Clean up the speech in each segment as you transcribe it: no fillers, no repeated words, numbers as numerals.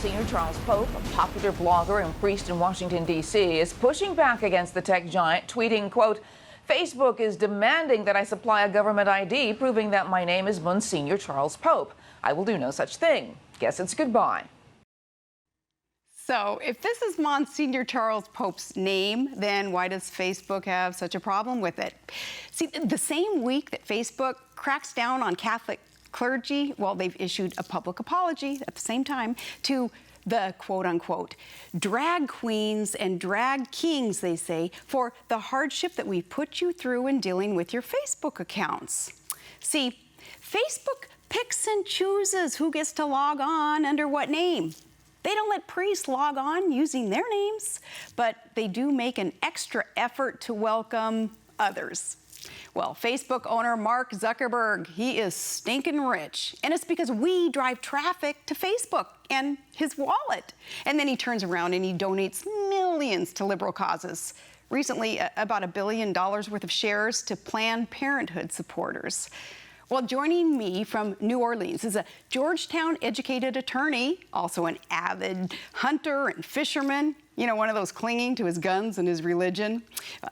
Monsignor Charles Pope, a popular blogger and priest in Washington, D.C., is pushing back against the tech giant, tweeting, quote, "Facebook is demanding that I supply a government ID proving that my name is Monsignor Charles Pope. I will do no such thing. Guess it's goodbye." So if this is Monsignor Charles Pope's name, then why does Facebook have such a problem with it? See, the same week that Facebook cracks down on Catholic clergy, well, they've issued a public apology at the same time to the quote-unquote drag queens and drag kings, they say, for the hardship that we put you through in dealing with your Facebook accounts. See, Facebook picks and chooses who gets to log on under what name. They don't let priests log on using their names, but they do make an extra effort to welcome others. Well, Facebook owner Mark Zuckerberg, he is stinking rich. And it's because we drive traffic to Facebook and his wallet. And then he turns around and he donates millions to liberal causes. Recently, about $1 billion worth of shares to Planned Parenthood supporters. Well, joining me from New Orleans is a Georgetown-educated attorney, also an avid hunter and fisherman, you know, one of those clinging to his guns and his religion.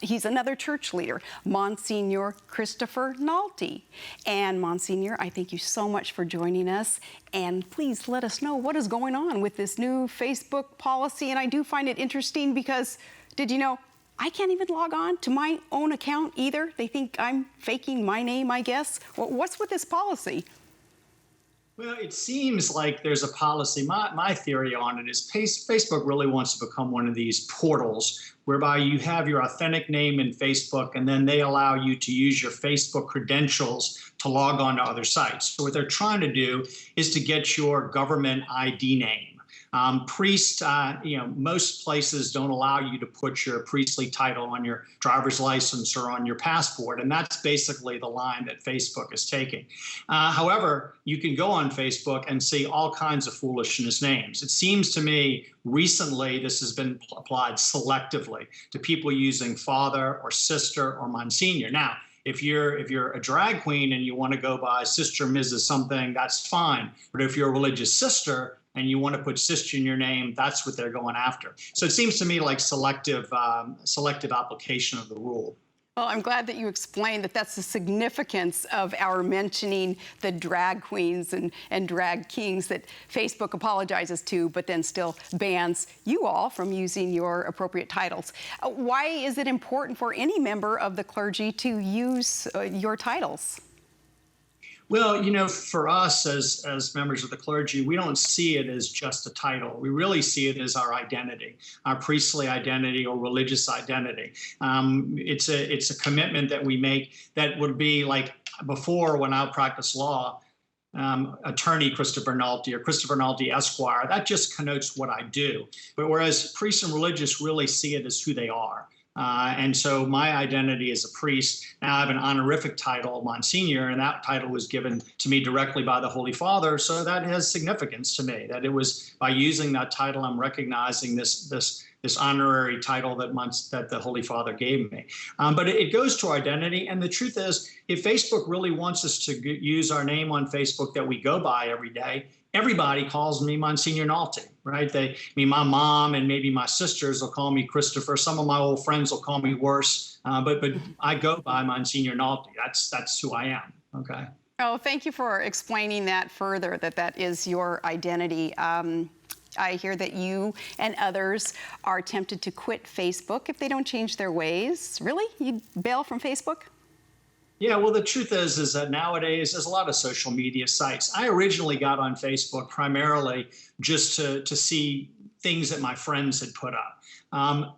He's another church leader, Monsignor Christopher Nalty. And Monsignor, I thank you so much for joining us. And please let us know what is going on with this new Facebook policy. And I do find it interesting because, did you know, I can't even log on to my own account either. They think I'm faking my name, I guess. Well, what's with this policy? Well, it seems like there's a policy. My theory on it is Facebook really wants to become one of these portals whereby you have your authentic name in Facebook and then they allow you to use your Facebook credentials to log on to other sites. So what they're trying to do is to get your government ID name. Priest, most places don't allow you to put your priestly title on your driver's license or on your passport, and that's basically the line that Facebook is taking. However, you can go on Facebook and see all kinds of foolishness names. It seems to me recently this has been applied selectively to people using father or sister or Monsignor. Now, if you're a drag queen and you want to go by Sister Mrs. something, that's fine. But if you're a religious sister and you want to put sister in your name, that's what they're going after. So it seems to me like selective application of the rule. Well, I'm glad that you explained that that's the significance of our mentioning the drag queens and drag kings that Facebook apologizes to, but then still bans you all from using your appropriate titles. Why is it important for any member of the clergy to use your titles? Well, for us as members of the clergy, we don't see it as just a title. We really see it as our identity, our priestly identity or religious identity. It's a commitment that we make that would be like before when I practiced law, attorney Christopher Nalty or Christopher Nalty Esquire. That just connotes what I do. But whereas priests and religious really see it as who they are. And so my identity as a priest, now I have an honorific title, Monsignor, and that title was given to me directly by the Holy Father. So that has significance to me, that it was by using that title, I'm recognizing this honorary title that the Holy Father gave me. But it goes to identity. And the truth is, if Facebook really wants us to use our name on Facebook that we go by every day, everybody calls me Monsignor Nalty, right? My mom and maybe my sisters will call me Christopher. Some of my old friends will call me worse, but I go by Monsignor Nalty. That's who I am, okay? Oh, thank you for explaining that further, that is your identity. I hear that you and others are tempted to quit Facebook if they don't change their ways. Really? You'd bail from Facebook? Yeah, well, the truth is that nowadays there's a lot of social media sites. I originally got on Facebook primarily just to see things that my friends had put up.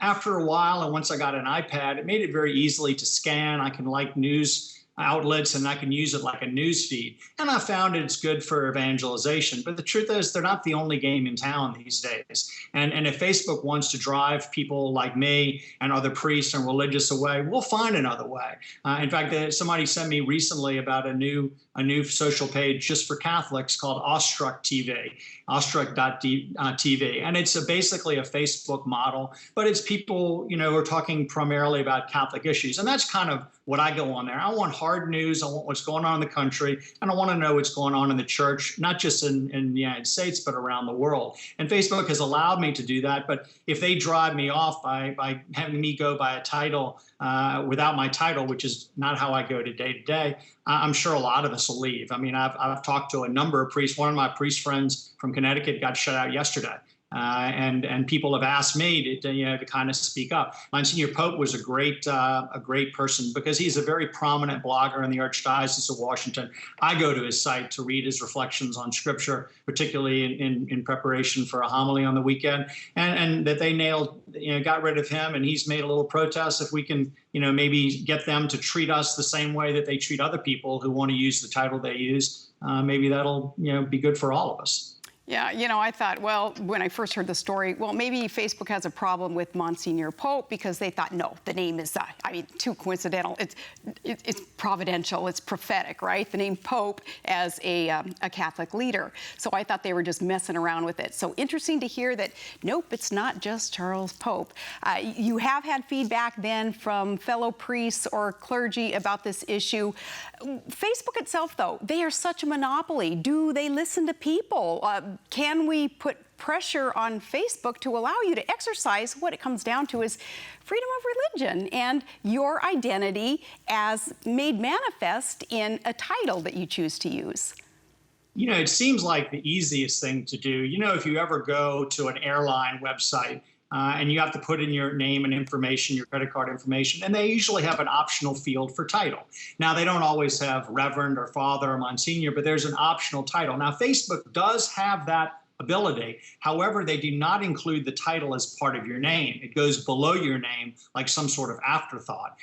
After a while, and once I got an iPad, it made it very easily to scan. I can like news outlets and I can use it like a news feed. And I found it's good for evangelization. But the truth is they're not the only game in town these days. And if Facebook wants to drive people like me and other priests and religious away, we'll find another way. In fact, somebody sent me recently about a new social page just for Catholics called Awestruck TV, awestruck.tv. And it's basically a Facebook model, but it's people, who are talking primarily about Catholic issues. And that's kind of what I go on there. I want hard hard news. I want what's going on in the country, and I want to know what's going on in the church, not just in the United States, but around the world. And Facebook has allowed me to do that. But if they drive me off by having me go by a title without my title, which is not how I go to day, I'm sure a lot of us will leave. I mean, I've talked to a number of priests. One of my priest friends from Connecticut got shut out yesterday. And people have asked me to kind of speak up. Monsignor Pope was a great person because he's a very prominent blogger in the Archdiocese of Washington. I go to his site to read his reflections on Scripture, particularly in preparation for a homily on the weekend, and that they got rid of him, and he's made a little protest. If we can, maybe get them to treat us the same way that they treat other people who want to use the title they use, maybe that'll be good for all of us. Yeah, I thought, well, when I first heard the story, well, maybe Facebook has a problem with Monsignor Pope because they thought, no, the name is, too coincidental. It's providential, it's prophetic, right? The name Pope as a Catholic leader. So I thought they were just messing around with it. So interesting to hear that, nope, it's not just Charles Pope. You have had feedback then from fellow priests or clergy about this issue. Facebook itself, though, they are such a monopoly. Do they listen to people? Can we put pressure on Facebook to allow you to exercise what it comes down to is freedom of religion and your identity as made manifest in a title that you choose to use? It seems like the easiest thing to do. If you ever go to an airline website, and you have to put in your name and information, your credit card information, and they usually have an optional field for title. Now, they don't always have Reverend or Father or Monsignor, but there's an optional title. Now, Facebook does have that ability. However, they do not include the title as part of your name. It goes below your name like some sort of afterthought.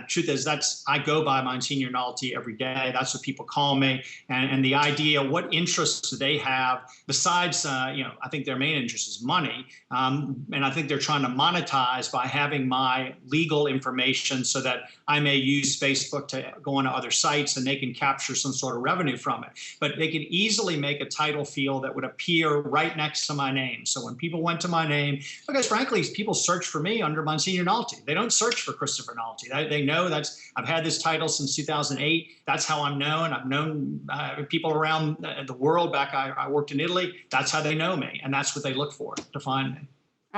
Truth is, I go by Monsignor Nalty every day. That's what people call me. And the idea, what interests do they have besides, I think their main interest is money. And I think they're trying to monetize by having my legal information so that I may use Facebook to go onto other sites and they can capture some sort of revenue from it. But they could easily make a title field that would appear right next to my name. So when people went to my name, because frankly, people search for me under Monsignor Nalty. They don't search for Christopher Nalty. They know I've had this title since 2008. That's how I'm known. I've known people around the world. Back I worked in Italy. That's how they know me. And that's what they look for to find me.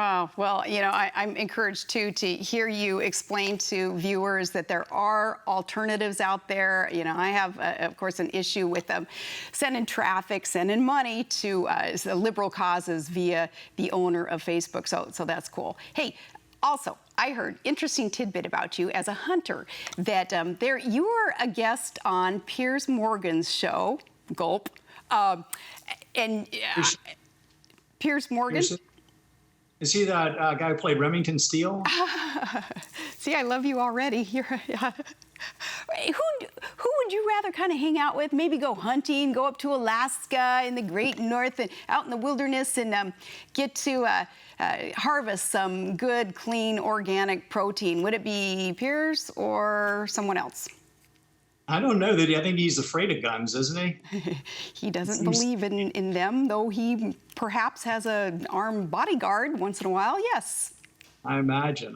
Oh, well, I'm encouraged, too, to hear you explain to viewers that there are alternatives out there. I have, of course, an issue with sending traffic, sending money to liberal causes via the owner of Facebook. So that's cool. Hey, also, I heard interesting tidbit about you as a hunter that you were a guest on Piers Morgan's show, Gulp, Piers Morgan. Is he that guy who played Remington Steele? See, I love you already. Who would you rather kind of hang out with? Maybe go hunting, go up to Alaska in the great north and out in the wilderness and get to harvest some good, clean, organic protein. Would it be Piers or someone else? I don't know. I think he's afraid of guns, isn't he? He doesn't believe in them, though he perhaps has an armed bodyguard once in a while, yes. I imagine.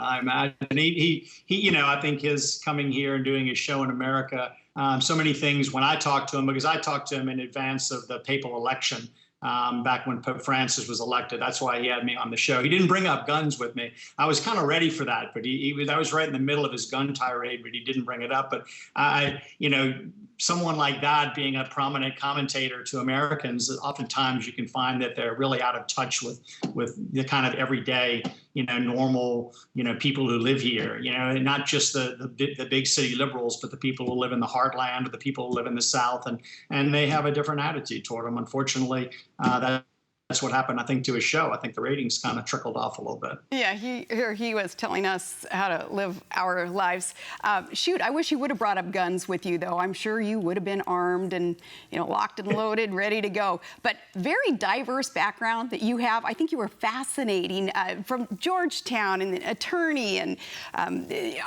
He I think his coming here and doing his show in America, so many things when I talked to him, because I talked to him in advance of the papal election. Back when Pope Francis was elected. That's why he had me on the show. He didn't bring up guns with me. I was kind of ready for that, but I was right in the middle of his gun tirade, but he didn't bring it up. But someone like that being a prominent commentator to Americans, oftentimes you can find that they're really out of touch with the kind of everyday, normal, people who live here, not just the big city liberals, but the people who live in the heartland or the people who live in the South, and they have a different attitude toward them. Unfortunately, that's what happened, I think, to his show. I think the ratings kind of trickled off a little bit. Yeah, he was telling us how to live our lives. Shoot, I wish you would have brought up guns with you, though. I'm sure you would have been armed and, locked and loaded, ready to go. But very diverse background that you have. I think you were fascinating from Georgetown and an attorney and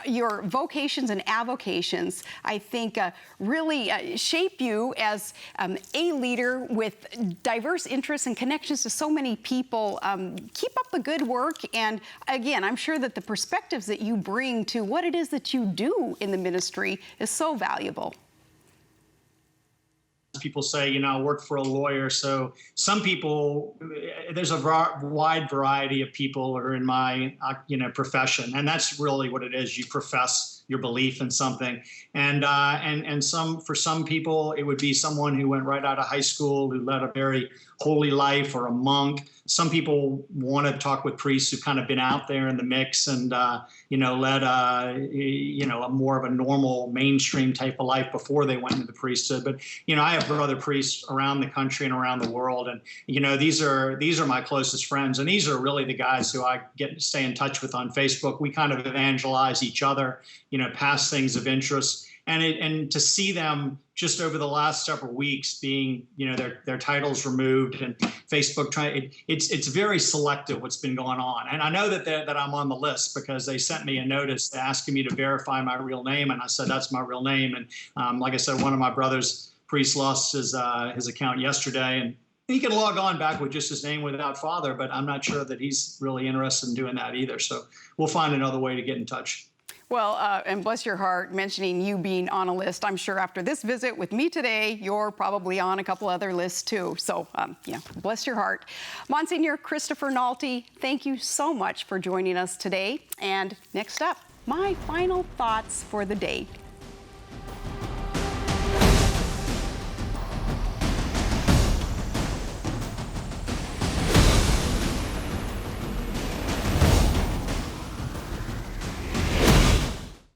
your vocations and avocations, I think, really shape you as a leader with diverse interests and connections reaches to so many people. Keep up the good work. And again, I'm sure that the perspectives that you bring to what it is that you do in the ministry is so valuable. People say, you know, I work for a lawyer. So some people, there's a wide variety of people who are in my, profession. And that's really what it is. You profess your belief in something. And for some people, it would be someone who went right out of high school, who led a very holy life, or a monk. Some people want to talk with priests who've kind of been out there in the mix and, led a more of a normal mainstream type of life before they went into the priesthood. But, I have other priests around the country and around the world. And, these are my closest friends. And these are really the guys who I stay in touch with on Facebook. We kind of evangelize each other, past things of interest. And to see them just over the last several weeks being, their titles removed and Facebook it's very selective what's been going on. And I know that I'm on the list because they sent me a notice asking me to verify my real name. And I said, that's my real name. And like I said, one of my brother's priests lost his account yesterday, and he can log on back with just his name without father, but I'm not sure that he's really interested in doing that either. So we'll find another way to get in touch. Well, and bless your heart, mentioning you being on a list, I'm sure after this visit with me today, you're probably on a couple other lists too. So, bless your heart. Monsignor Christopher Nalty, thank you so much for joining us today. And next up, my final thoughts for the day.